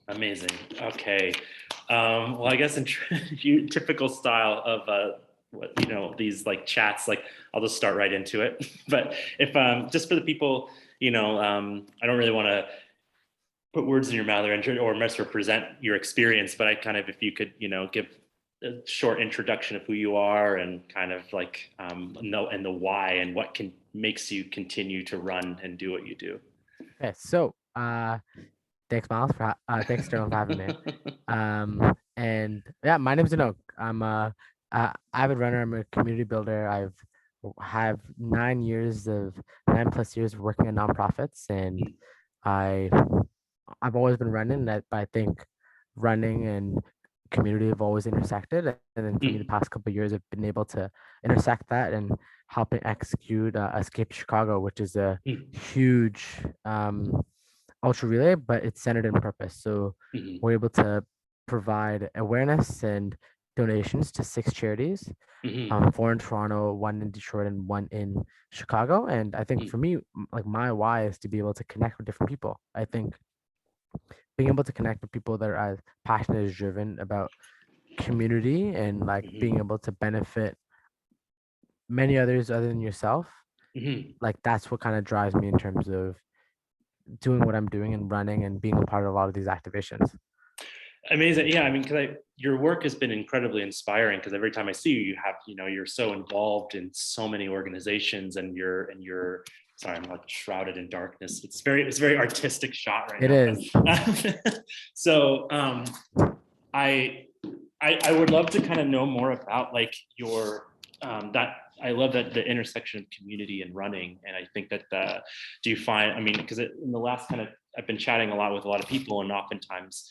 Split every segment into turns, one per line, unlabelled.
Amazing. Okay. Well, I guess in typical style of these like chats, like I'll just start right into it. But if just for the people, I don't really want to put words in your mouth or misrepresent your experience, but I kind of, if you could, give a short introduction of who you are and kind of like know and the why and what makes you continue to run and do what you do.
Okay, so thanks, Miles, thanks, Sterling, for having me. And yeah, my name's Anoke. I'm a avid runner. I'm a community builder. Have 9 plus years of working at nonprofits, and I I've always been running. But I think running and community have always intersected. And then for me, the past couple of years, I've been able to intersect that and helping execute Escape to Chicago, which is a huge ultra relay, but it's centered in purpose. So we're able to provide awareness and donations to 6 charities, four in Toronto, one in Detroit, and one in Chicago. And I think for me, like my why is to be able to connect with different people. I think being able to connect with people that are as passionate as driven about community and like being able to benefit many others other than yourself, like that's what kind of drives me in terms of doing what I'm doing and running and being a part of a lot of these activations.
Amazing. Yeah. I mean, your work has been incredibly inspiring because every time I see you, you're so involved in so many organizations and sorry, I'm like shrouded in darkness. It's very artistic shot right
It
now.
is.
So I, I would love to kind of know more about like that. I love that the intersection of community and running. And I think that, do you find, I mean, because in the last I've been chatting a lot with a lot of people, and oftentimes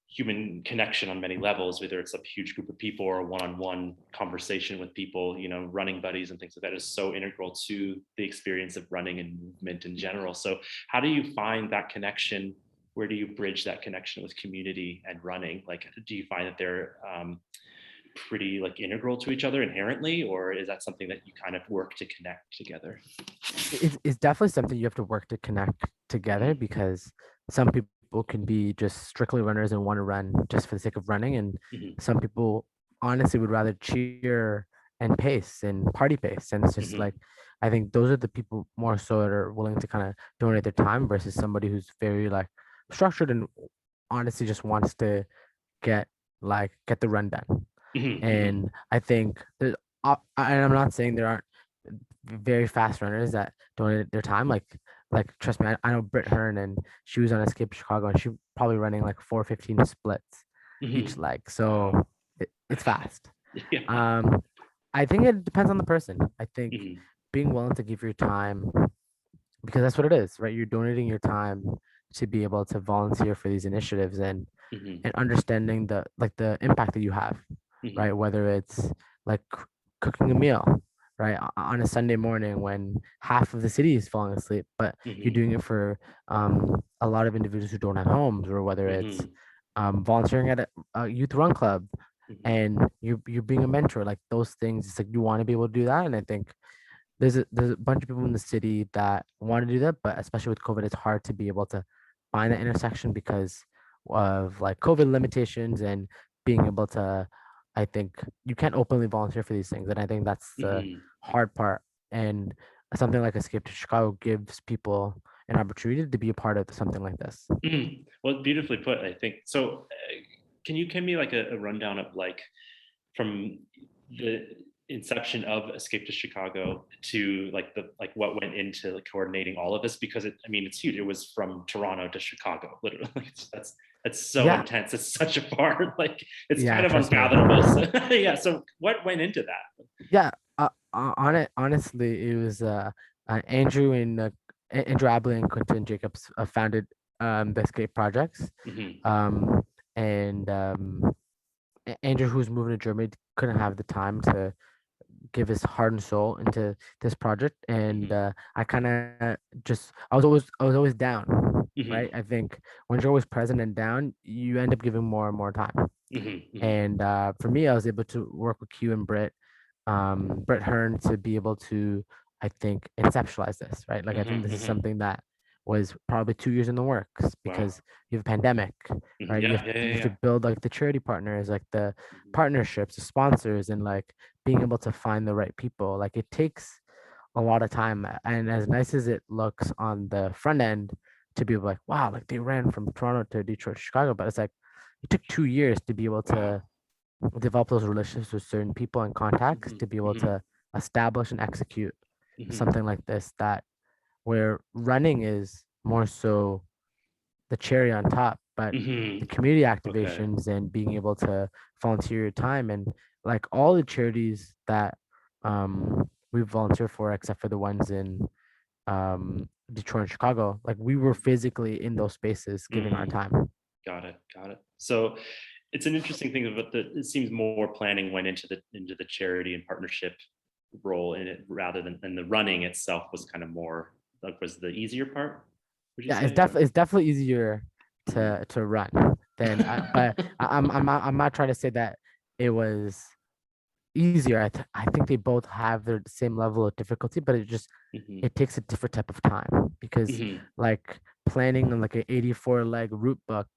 human connection on many levels, whether it's a huge group of people or a one-on-one conversation with people, running buddies and things like that is so integral to the experience of running and movement in general. So how do you find that connection? Where do you bridge that connection with community and running? Like, do you find that they're pretty like integral to each other inherently, or is that something that you kind of work to connect together?
It's definitely something you have to work to connect together because some people can be just strictly runners and want to run just for the sake of running, and some people honestly would rather cheer and pace and party pace, and it's just like I think those are the people more so that are willing to kind of donate their time versus somebody who's very like structured and honestly just wants to get get the run done. And I think and I'm not saying there aren't very fast runners that donate their time. Like trust me, I know Britt Hearn, and she was on Escape Chicago, and she probably running like 4:15 splits each leg. So it's fast.
Yeah.
I think it depends on the person. I think being willing to give your time, because that's what it is, right? You're donating your time to be able to volunteer for these initiatives and understanding the impact that you have, right? Whether it's like cooking a meal, right, on a Sunday morning when half of the city is falling asleep, but you're doing it for a lot of individuals who don't have homes, or whether it's volunteering at a youth run club, and you're being a mentor, like those things. It's like you want to be able to do that, and I think there's a bunch of people in the city that want to do that, but especially with COVID, it's hard to be able to find that intersection because of like COVID limitations and being able to. I think you can't openly volunteer for these things, and I think that's the hard part. And something like Escape to Chicago gives people an opportunity to be a part of something like this.
Well, beautifully put, I think. So can you give me like a rundown of like from the inception of Escape to Chicago to like what went into like coordinating all of this? Because it's huge. It was from Toronto to Chicago, literally. That's so
Yeah,
intense. It's such a far, like it's
yeah,
kind of
trust me.
unfathomable. So, yeah. So what went into that?
Yeah, honestly, it was Andrew and Andrew Abley and Quentin Jacobs founded the Escape Projects.
Hmm.
Um, and Andrew, who's moving to Germany, couldn't have the time to give his heart and soul into this project, and I kind of just I was always down, right?
Hmm.
I think when you're always present and down, you end up giving more and more time.
Hmm. Hmm.
And for me, I was able to work with Q and Britt Hearn to be able to, I think, conceptualize this, right? Like I think this is
Hmm.
something that was probably 2 years in the works
Wow.
because you have a pandemic,
Mhm.
right?
Yeah, yeah,
You
yeah,
have to
yeah.
build like the charity partners, like the
Mhm.
partnerships, the sponsors, and like being able to find the right people. Like it takes a lot of time. And as nice as it looks on the front end to be like, wow, like they ran from Toronto to Detroit to Chicago, but it's like it took 2 years to be able
Wow.
to develop those relationships with certain people and contacts
Mhm.
to be able
Mhm.
to establish and execute
Mhm.
something like this, that where running is more so the cherry on top, but the
Mhm.
community
Okay.
activations and being able to volunteer your time, and like all the charities that we volunteer for except for the ones in Detroit and Chicago, like we were physically in those spaces giving our
Mm.
time.
Got it. Got it. So it's an interesting thing about it seems more planning went into the charity and partnership role in it rather than the running itself was kind of more like was the easier part, would you
Yeah,
say? Or
it's definitely easier
Mhm.
to run than but I'm not trying to say that it was easier. I think they both have their same level of difficulty, but
Mhm.
it takes a different type of time because
Mhm.
like planning on like an 84 leg route book,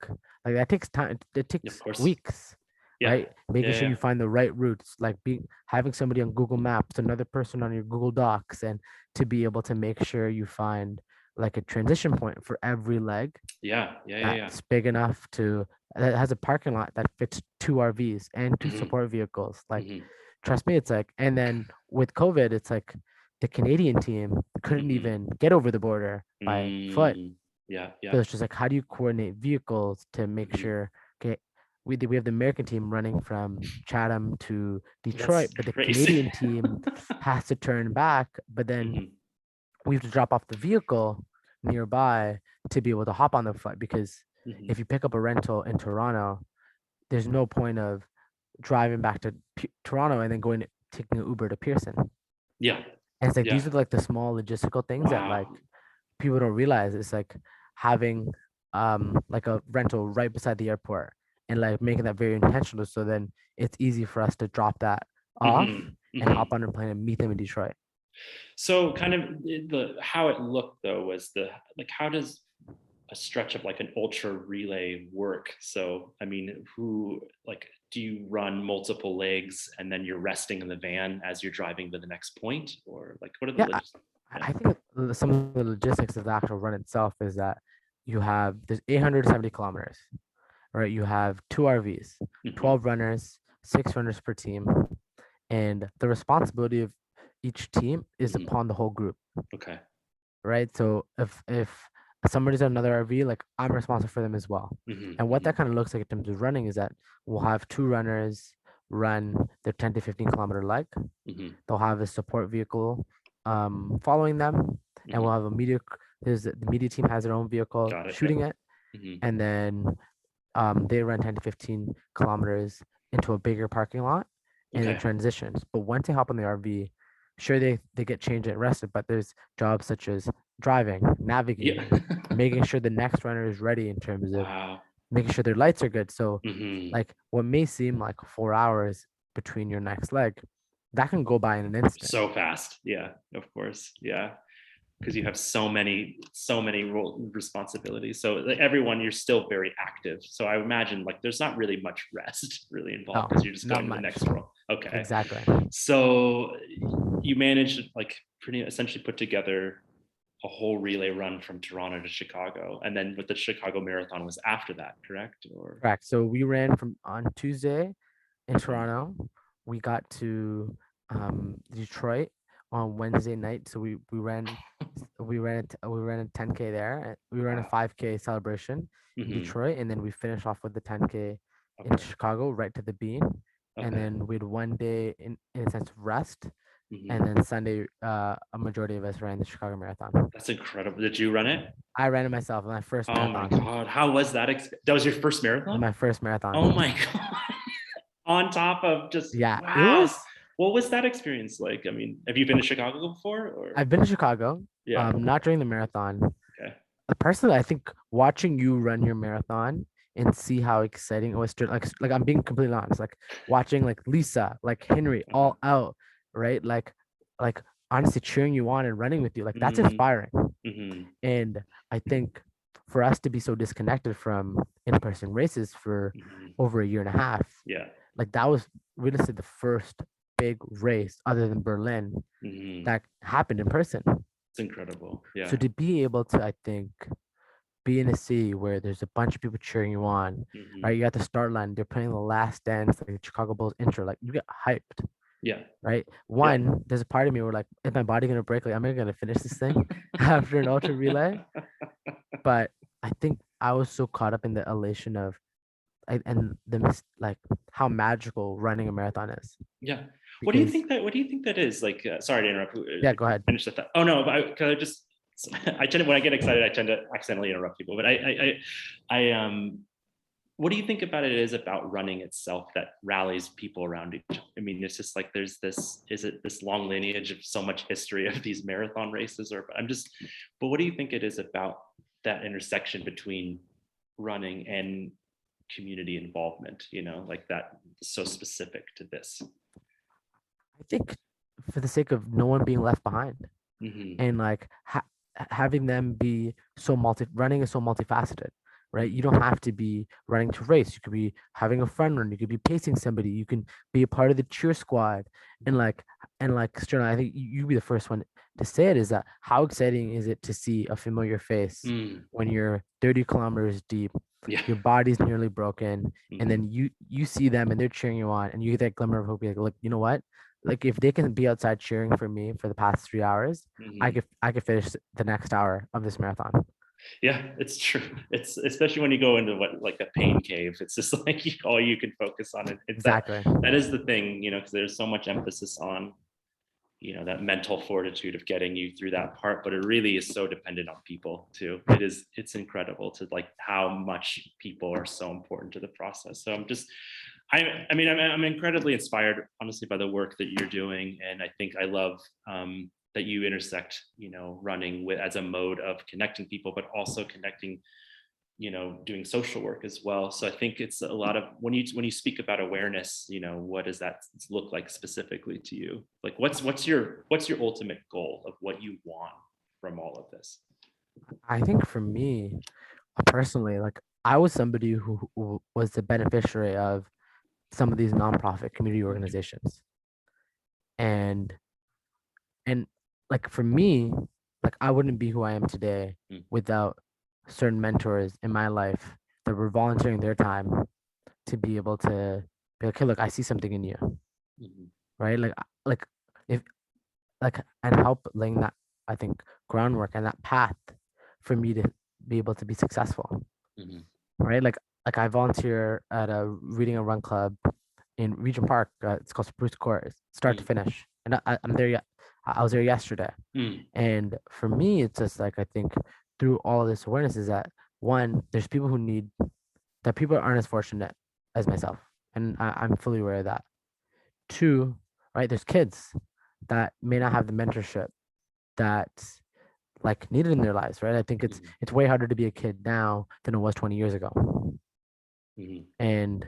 like that takes time. It
Of
takes
course.
weeks,
Yeah.
right? Making
Yeah.
sure you
Yeah.
find the right routes, like being having somebody on Google Maps, another person on your Google Docs, and to be able to make sure you find like a transition point for every leg
Yeah. Yeah. Yeah. Yeah.
that's big enough to that has a parking lot that fits two RVs and two
Mhm.
support vehicles. Like,
Mhm.
trust me, it's like, and then with COVID, it's like the Canadian team couldn't
Mhm.
even get over the border by foot.
Mm. Yeah.
So
Yeah.
it's just like, how do you coordinate vehicles to make
Mhm.
sure, okay, we have the American team running from Chatham to Detroit,
That's
but the
crazy.
Canadian team has to turn back, but then
Mhm.
we have to drop off the vehicle nearby to be able to hop on the flight because
Mhm.
if you pick up a rental in Toronto, there's no point of driving back to Toronto and then going taking an Uber to Pearson.
Yeah.
And it's like these
Yeah.
are like the small logistical things that like
Wow.
people don't realize. It's like having like a rental right beside the airport and like making that very intentional so then it's easy for us to drop that off
Mhm.
and hop
Mhm.
on a plane and meet them in Detroit.
So kind of the how it looked though was the like how does a stretch of like an ultra relay work? So I mean, who like do you run multiple legs and then you're resting in the van as you're driving to the next point, or like what are the
Yeah,
Yeah.
I think some of the logistics of the actual run itself is that there's 870 kilometers, right? You have two RVs,
Hmm.
12 runners, 6 runners per team, and the responsibility of each team is
Hmm.
upon the whole group,
Okay.
right? So if somebody's on another RV, like I'm responsible for them as well.
Hmm.
And what
Hmm.
that kind of looks like in terms of running is that we'll have two runners run their 10 to 15 kilometer leg.
Hmm.
They'll have a support vehicle following them, and we'll
Hmm.
have a media. The media team has their own vehicle
Got it.
shooting
Yep.
it,
Hmm.
and then they run 10 to 15 kilometers into a bigger parking lot, and then
Okay.
transitions. But once they hop on the RV, sure they get changed and rested, but there's jobs such as driving,
Yeah.
navigating, making sure the next runner is ready in terms of
Wow.
making sure their lights are good. So,
Hmm.
like what may seem like 4 hours between your next leg, that can go by in an instant.
So fast. Yeah. Of course. Yeah. Because you have so many responsibilities, so like, everyone you're still very active, so I imagine like there's not really much rest really involved
No,
because you're just
not
going to the
much.
next role. Okay.
Exactly.
So you managed to like pretty essentially put together a whole relay run from Toronto to Chicago, and then with the Chicago Marathon was after that, correct? Or
Correct. So we ran from on Tuesday in
Mhm.
Toronto. We got to Detroit on Wednesday night. So we ran a 10K there. We ran a
Wow.
5K celebration in
Hmm.
Detroit, and then we finished off with the 10K in
Okay.
Chicago, right to the bean. And
Okay.
then we had one day in a sense of rest,
Hmm.
and then Sunday, a majority of us ran the Chicago Marathon.
That's incredible. Did you run it?
I ran it myself, my first
Oh my
marathon.
god, how was that that was your first
It was
marathon?
my first
Oh
marathon.
my god. On top of just
Yeah, it
wow.
was.
What was that experience like? I mean, have you been to Chicago before or
I've been to Chicago,
yeah.
not during the marathon.
Okay.
Personally, I think watching you run your marathon and see how exciting it was to like I'm being completely honest, like watching like Lisa, like Henry
Uh-huh.
all out, right? Like honestly cheering you on and running with you, like that's
Mm-hmm.
inspiring.
Mm-hmm.
And I think for us to be so disconnected from in-person races for
Mm-hmm.
over a year and a half,
Yeah.
like that was really the first big race other than Berlin
Mm-hmm.
that happened in person.
It's incredible.
So
Yeah.
to be able to, I think, be in a city where there's a bunch of people cheering you on, right?
Mm-hmm.
You got the start line, they're playing the last dance, like the Chicago Bulls intro, like you get hyped,
Yeah.
right?
Yeah.
One, there's a part of me where like, is my body gonna break? Like, am I gonna finish this thing after an ultra relay? But I think I was so caught up in the elation of and like how magical running a marathon is.
Yeah.
Because
What do you think that is? Like, sorry to interrupt.
yeah, go ahead.
Finish that. Oh no, but cause I just, I tend to, when I get excited, I tend to accidentally interrupt people. But what do you think about it is about running itself that rallies people around each other? I mean, it's just like there's this, is it this long lineage of so much history of these marathon races, or but what do you think it is about that intersection between running and community involvement, like that so specific to this?
I think for the sake of no one being left behind
Mm-hmm.
and like having them be so running is so multifaceted, right? You don't have to be running to race. You could be having a fun run. You could be pacing somebody. You can be a part of the cheer squad. And like Sterling, I think you be the first one to say it, is that how exciting is it to see a familiar face
Mm.
when you're 30 kilometers deep,
Yeah.
your body's nearly broken, and
Mm-hmm.
then you see them and they're cheering you on, and you get that glimmer of hope. You're like, look, you know what? Like if they can be outside cheering for me for the past 3 hours,
Mm-hmm.
I could finish the next hour of this marathon.
Yeah, it's true. It's especially when you go into what, like a pain cave. It's just like all you can focus on. It's
Exactly.
that is the thing, because there's so much emphasis on, that mental fortitude of getting you through that part, but it really is so dependent on people too. It's incredible to like how much people are so important to the process. So I'm incredibly inspired, honestly, by the work that you're doing, and I think I love that you intersect, running with as a mode of connecting people, but also connecting, doing social work as well. So I think it's a lot of when you speak about awareness, what does that look like specifically to you? Like what's your ultimate goal of what you want from all of this?
I think for me personally, like I was somebody who was the beneficiary of some of these nonprofit community organizations. And and like for me, like I wouldn't be who I am today
Mm,
without certain mentors in my life that were volunteering their time to be able to be like, hey, look, I see something in you,
mhm,
right? Like if like and help laying that, I think, groundwork and that path for me to be able to be successful,
mhm,
right? Like I volunteer at a reading and run club in Regent Park. It's called Spruce Court, it's start to
mm,
finish, and I'm there yet. I was there yesterday,
mm,
and for me, it's just like I think through all of this awareness is that one, there's people who need that people aren't as fortunate as myself, and I'm fully aware of that. Two, right? There's kids that may not have the mentorship that like needed in their lives, right? I think
mhm,
it's way harder to be a kid now than it was 20 years ago.
mhm,
And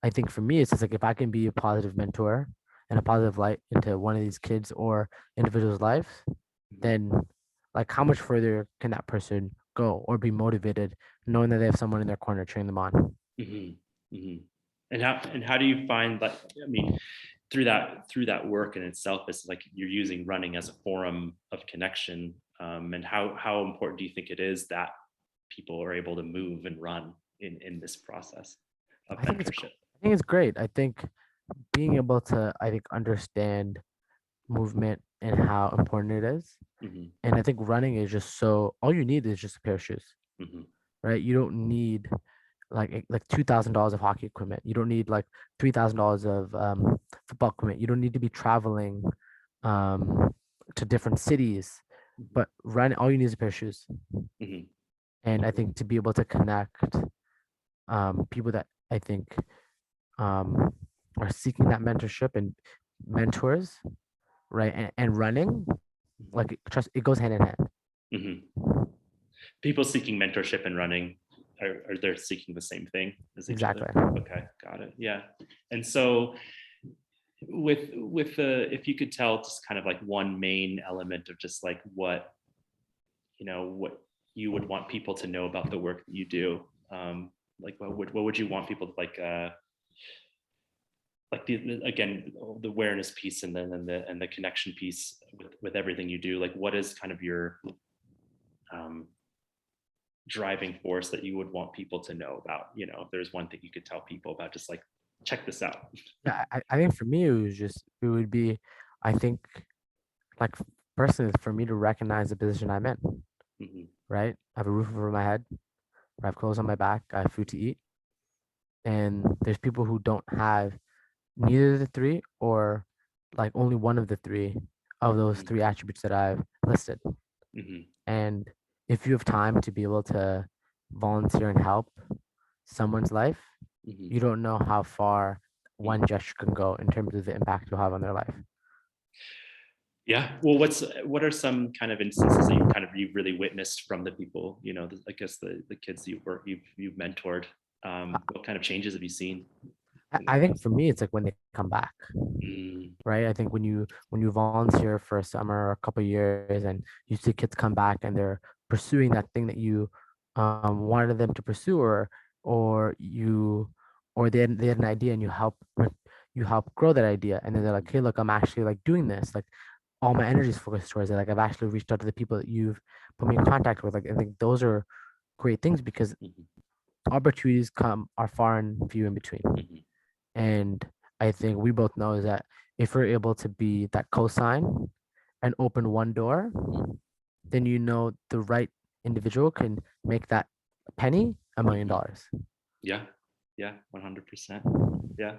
I think for me, it's just like if I can be a positive mentor and a positive light into one of these kids or individuals' lives,
mhm,
then like how much further can that person go or be motivated knowing that they have someone in their corner cheering them on?
mhm, mhm. And how do you find, like, I mean, through that work in itself, it's like you're using running as a forum of connection, and how important do you think it is that people are able to move and run in this process of mentorship?
I think it's great. I think being able to understand movement and how important it is.
Hmm.
And I think running is just so all you need is just a pair of shoes,
Hmm.
right? You don't need like $2,000 of hockey equipment. You don't need like $3,000 of football equipment. You don't need to be traveling to different cities. But run, all you need is a pair of shoes.
Hmm.
And I think to be able to connect people that I think um, are seeking that mentorship and mentors, right? And running, like trust, it goes hand in hand.
Hmm. People seeking mentorship and running are they seeking the same thing as each other?
Exactly.
Okay, got it. Yeah. And so with the, if you could tell just kind of like one main element of just like what, what you would want people to know about the work that you do, like what would you want people to like again, the awareness piece, and then and the connection piece with everything you do, like what is kind of your um, driving force that you would want people to know about, if there's one thing you could tell people about, just like check this out.
Yeah, I think for me it would be, I think, like, personally, for me to recognize the position I'm in,
Hmm.
right? I have a roof over my head, I have clothes on my back, I have food to eat, and there's people who don't have neither of the three, or like only one of the three of those
Hmm.
three attributes that I've listed.
Hmm.
And if you have time to be able to volunteer and help someone's life,
Hmm.
you don't know how far one gesture can go in terms of the impact you'll have on their life.
Yeah. Well, what are some kind of instances that you've really witnessed from the people, I guess the kids you've mentored? What kind of changes have you seen in their
I think
lives?
for me, it's like when they come back,
Mm,
right? I think when you volunteer for a summer or a couple of years, and you see kids come back and they're pursuing that thing that you wanted them to pursue, or you or they had an idea and you help grow that idea, and then they're like, hey, look, I'm actually like doing this, like all my energy is focused towards it, like I've actually reached out to the people that you've put me in contact with. Like, I think those are great things, because
mhm,
opportunities are far and few in between.
mhm,
And I think we both know is that if we're able to be that cosign and open one door,
mhm,
then the right individual can make that penny $1 million.
mhm. Yeah. Yeah. 100%. Yeah.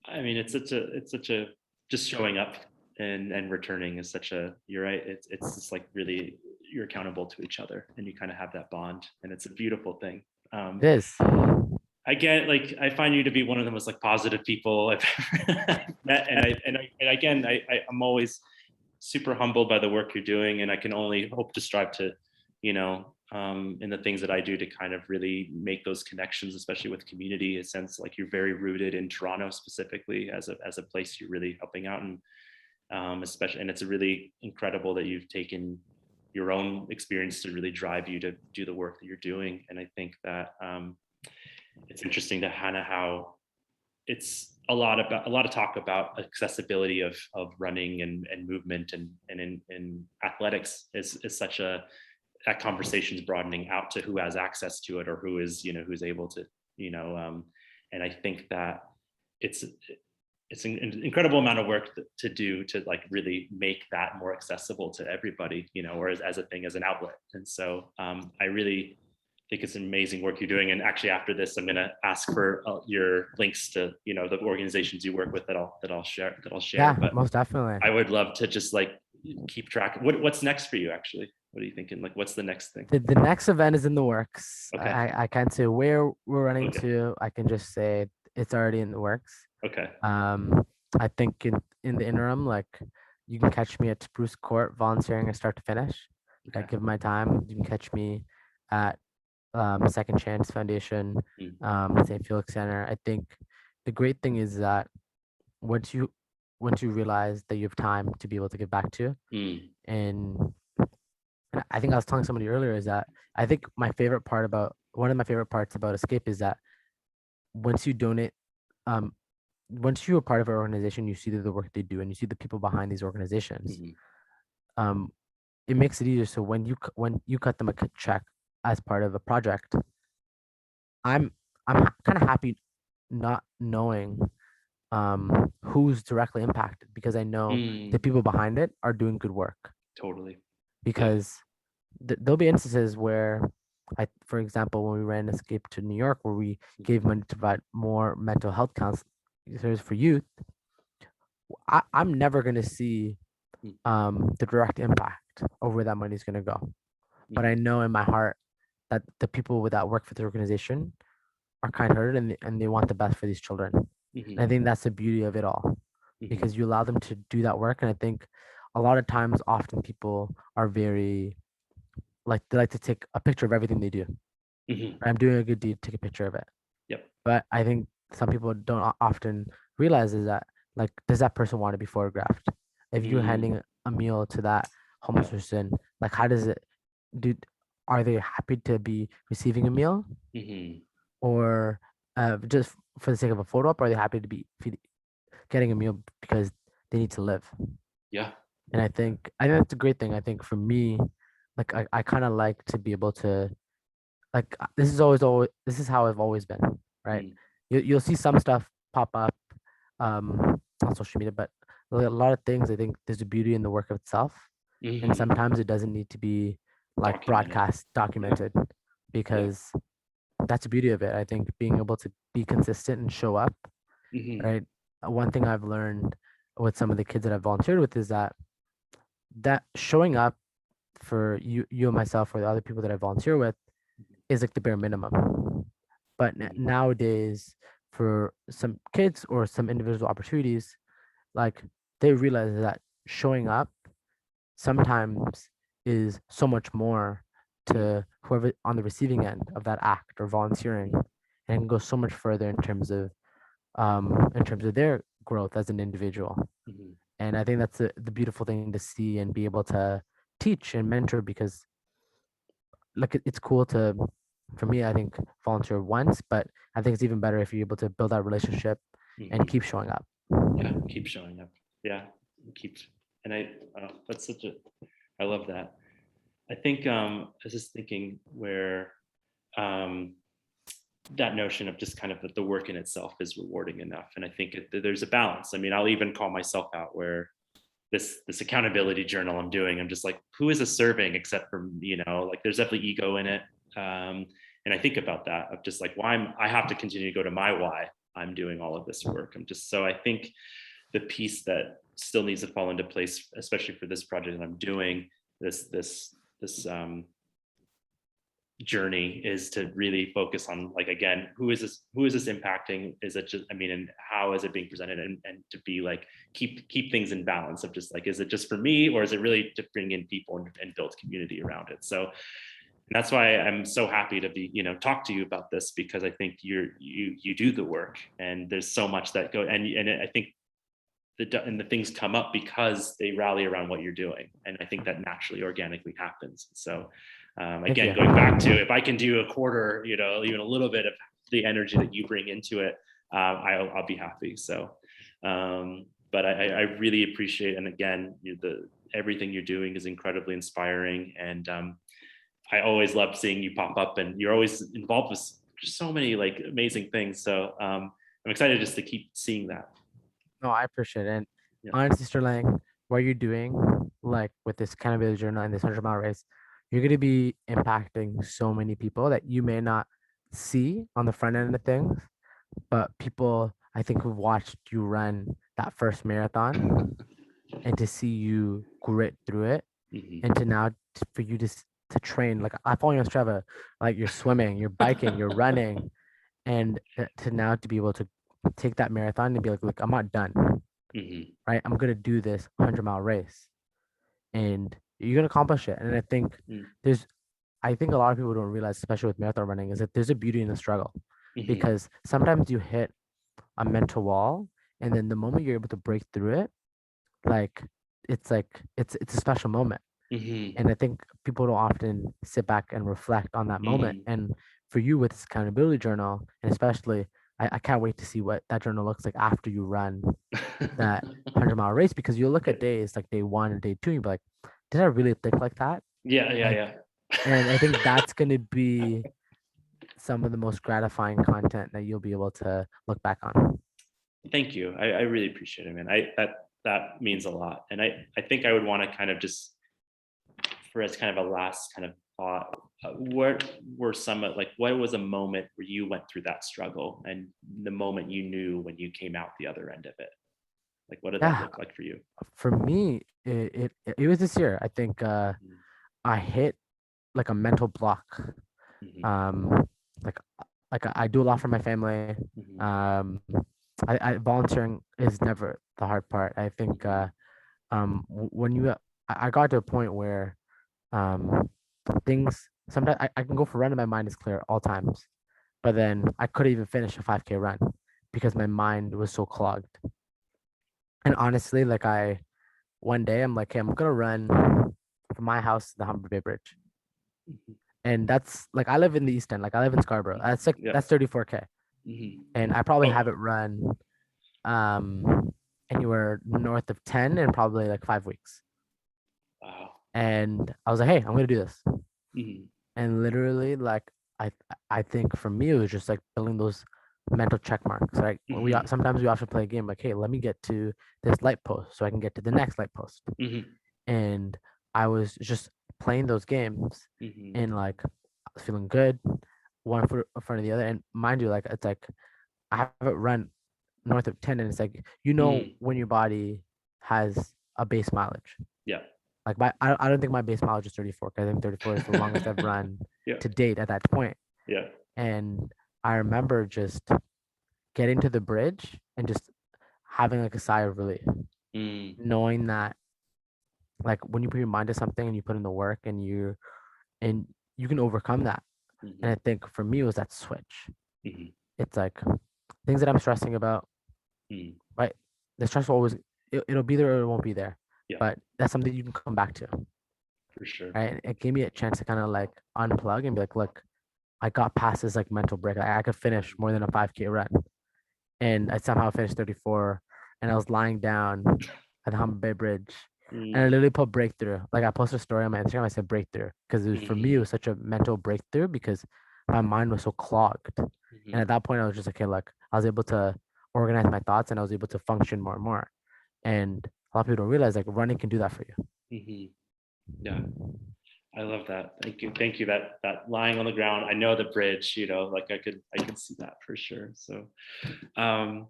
I mean, it's such a just showing up and returning is such a, you're right. It's just like really, you're accountable to each other and you kind of have that bond, and it's a beautiful thing.
It is.
I get, like, I find you to be one of the most like positive people I've ever met, and again, I'm always super humbled by the work you're doing, and I can only hope to strive to, in the things that I do, to kind of really make those connections, especially with community. It sounds like you're very rooted in Toronto specifically as a place you're really helping out, and especially, and it's really incredible that you've taken your own experience to really drive you to do the work that you're doing. And I think that it's interesting to kind of how it's a lot of talk about accessibility of running and movement, and in athletics is such a, that conversation is broadening out to who has access to it, or who is, who's able to, and I think that it's it's an incredible amount of work to do to like really make that more accessible to everybody, or as a thing, as an outlet. And so I really think it's amazing work you're doing. And actually, after this, I'm going to ask for your links to, the organizations you work with that I'll share.
Yeah,
But
most definitely.
I would love to just like keep track. What's next for you actually? What are you thinking? Like, what's the next thing?
The next event is in the works.
Okay.
I can't say where we're running
Okay.
to. I can just say it's already in the works.
Okay.
I think in the interim, like, you can catch me at Spruce Court volunteering and start to finish. I
Okay.
give my time. You can catch me at Second Chance Foundation,
Mm,
St. Felix Center. I think the great thing is that once you realize that you have time to be able to give back to,
mm,
and I think I was telling somebody earlier is that I think one of my favorite parts about Escape is that once you donate, um, once you're a part of our organization, you see the work they do, and you see the people behind these organizations.
mhm,
Um, it makes it easier. So when you cut them a check as part of a project, I'm kind of happy not knowing who's directly impacted, because I know the
mm.
people behind it are doing good work.
Totally. Yeah.
Because there'll be instances where, for example, when we ran Escape to New York, where we
Mhm,
gave money to provide more mental health counselors for youth, I'm never going to see
mm,
the direct impact of where that money is going to go. But I
mhm,
know in my heart that the people that work for the organization are kind-hearted, and they want the best for these children. And I
mhm,
think that's the beauty of it all,
mhm,
because you allow them to do that work. And I think a lot of times, often people are very, like, they like to take a picture of everything they do.
mhm.
I'm doing a good deed, take a picture of it.
Yep.
But I think some people don't often realize is that like, does that person want to be photographed? If you're
Mm,
handing a meal to that homeless person, like, how does it do? Are they happy to be receiving a meal,
mhm.
or just for the sake of a photo op? Are they happy to be getting a meal because they need to live?
Yeah.
And I think that's a great thing. I think for me, like, I kind of like to be able to, like, this is how I've always been, right?
Mm,
You'll see some stuff pop up on social media, but a lot of things, I think there's a beauty in the work itself, and
mhm.
sometimes it doesn't need to be like
Documented.
broadcast
Yeah.
documented,
Yeah.
because that's the beauty of it. I think being able to be consistent and show up,
Mhm,
right? One thing I've learned with some of the kids that I've volunteered with is that showing up for you and myself or the other people that I volunteer with is like the bare minimum. But
mhm,
nowadays, for some kids or some individual opportunities, like, they realize that showing up sometimes is so much more
mm,
to whoever on the receiving end of that act or volunteering, and can go so much further in terms of their growth as an individual.
mhm.
And I think that's the beautiful thing to see and be able to teach and mentor, because like, it's cool to, for me, I think, volunteer once, but I think it's even better if you're able to build that relationship and
Mhm.
keep showing up.
Yeah, keep showing up. Yeah, keep. And that's such a. I love that. I think I was just thinking where um, that notion of just kind of the work in itself is rewarding enough, and I think there's a balance. I mean, I'll even call myself out where this accountability journal I'm doing, I'm just like, who is this serving except for like there's definitely ego in it, and I think about that of just like why I have to continue to go to my why I'm doing all of this work. I'm just so I think the piece that still needs to fall into place, especially for this project that I'm doing, this journey, is to really focus on, like, again, who is this impacting, is it just, I mean, and how is it being presented, and to be like keep things in balance of just like, is it just for me, or is it really to bring in people and build community around it. So that's why I'm so happy to be talk to you about this, because I think you do the work, and there's so much that go, and I think the things come up because they rally around what you're doing, and I think that naturally organically happens. So
Thank
again,
you.
going back to, if I can do a quarter, even a little bit of the energy that you bring into it, I'll be happy. So but I really appreciate, and again, the everything you're doing is incredibly inspiring, and I always love seeing you pop up, and you're always involved with just so many like amazing things. So I'm excited just to keep seeing that.
No, I appreciate it. And
Yeah.
honestly, Sterling, what you're doing, like, with this kind of journal and this 100-mile race, you're going to be impacting so many people that you may not see on the front end of things, but people, I think, who've watched you run that first marathon, and to see you grit through it,
Mhm.
and to now, for you to to train, like, I follow you on Strava, like, you're swimming, you're biking, you're running, and to now to be able to take that marathon and be like, look, I'm not done,
Mhm.
right? I'm gonna do this 100-mile race, and you're gonna accomplish it. And
Mm.
there's, I think a lot of people don't realize, especially with marathon running, is that there's a beauty in the struggle,
Mhm.
because sometimes you hit a mental wall, and then the moment you're able to break through it, like, it's a special moment.
Mhm.
And I think people don't often sit back and reflect on that moment.
Mhm.
And for you with this accountability journal, and especially, I can't wait to see what that journal looks like after you run that 100-mile race, because you'll look at days like day one and day two, and you'll be like, did I really think like that?
Yeah, yeah,
Like,
yeah.
and I think that's going to be some of the most gratifying content that you'll be able to look back on.
Thank you. I really appreciate it, man. That means a lot. And I think I would want to kind of just, for as kind of a last kind of thought, what were some of, like, what was a moment where you went through that struggle, and the moment you knew when you came out the other end of it? Like, what did that
Yeah,
look like for you?
for me, it was this year. I think I hit like a mental block.
Mhm.
Um, like I do a lot for my family.
Mhm.
Um, I volunteering is never the hard part. I think
Mhm.
when you I got to a point where um things, sometimes I can go for a run and my mind is clear at all times, but then I couldn't even finish a 5K run because my mind was so clogged. And honestly, like one day I'm like, hey, I'm gonna run from my house to the Humber Bay Bridge.
Mhm.
And that's like I live in the East End, like I live in Scarborough. That's like
Yeah.
that's 34K.
Mhm.
And I probably have
Oh,
it run anywhere north of 10 in probably like 5 weeks.
wow.
And I was like, hey, I'm gonna do this.
Mhm.
And literally, like I I think for me it was just like building those mental check marks. Right.
Mhm.
Sometimes we often play a game like, hey, let me get to this light post so I can get to the next light post.
Mhm.
And I was just playing those games
Mhm.
and like feeling good, one foot in front of the other. And mind you, like it's like I have it run north of 10, and it's like
Mhm.
when your body has a base mileage.
Yeah.
Like I don't think my base mileage is 34. 'Cause I think 34 is the longest I've run
Yeah.
to date at that point.
Yeah.
And I remember just getting to the bridge and just having like a sigh of relief,
Mm.
knowing that like when you put your mind to something and you put in the work and you can overcome that. And I
Mhm.
think for me it was that switch.
Mhm.
It's like things that I'm stressing about,
Mm.
right? The stress will always it'll be there or it won't be there.
Yeah,
But that's something you can come back to,
for sure.
right? And it gave me a chance to kind of like unplug and be like, look, I got past this like mental break. I could finish more than a 5K run. And I somehow finished 34. And I was lying down at the Humber Bay Bridge. And I
Mm.
literally put breakthrough. Like I posted a story on my Instagram. I said breakthrough because it was for me. It
Mhm.
was such a mental breakthrough because my mind was so clogged. And
Mhm.
at that point, I was just like, okay, look, I was able to organize my thoughts and I was able to function more and more. And a lot of people don't realize like running can do that for you.
Mhm. Yeah. I love that. Thank you. Thank you. That lying on the ground. I know the bridge, like I could see that for sure. So um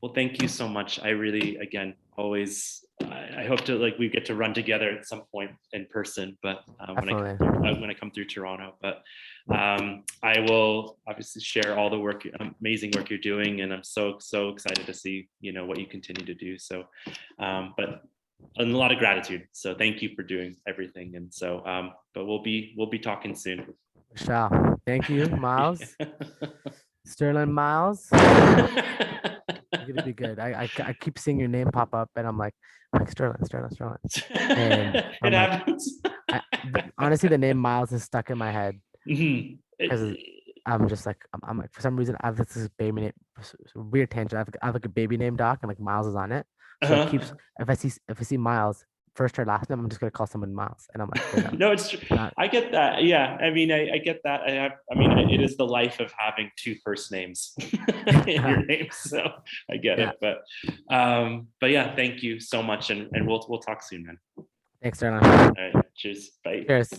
well, thank you so much. I really, again, always I hope to like we get to run together at some point in person, but
Definitely.
when I come through Toronto. But I will obviously share all the work, amazing work you're doing, and I'm so excited to see what you continue to do. So, but and a lot of gratitude. So thank you for doing everything. And so, but we'll be talking soon.
Michelle, thank you, Miles. Sterling Miles. You're gonna be good. I keep seeing your name pop up, and I'm like Sterling, Sterling, Sterling, and
It
I'm like,
happens.
honestly, the name Miles is stuck in my head
Mhm.
because I'm just like I'm like for some reason I have this baby name, weird tangent. I have like a baby name doc, and like Miles is on it, so it keeps
Uh-huh.
if I see Miles first or last name, I'm just gonna call someone Miles, and I'm like, okay, no,
No, it's true.
it's not.
I get that. Yeah, I mean, I get that. It is the life of having two first names in your name, so I get
Yeah,
it. But yeah, thank you so much, and we'll talk soon, man.
thanks, Sterling.
All right, cheers, bye.
Cheers.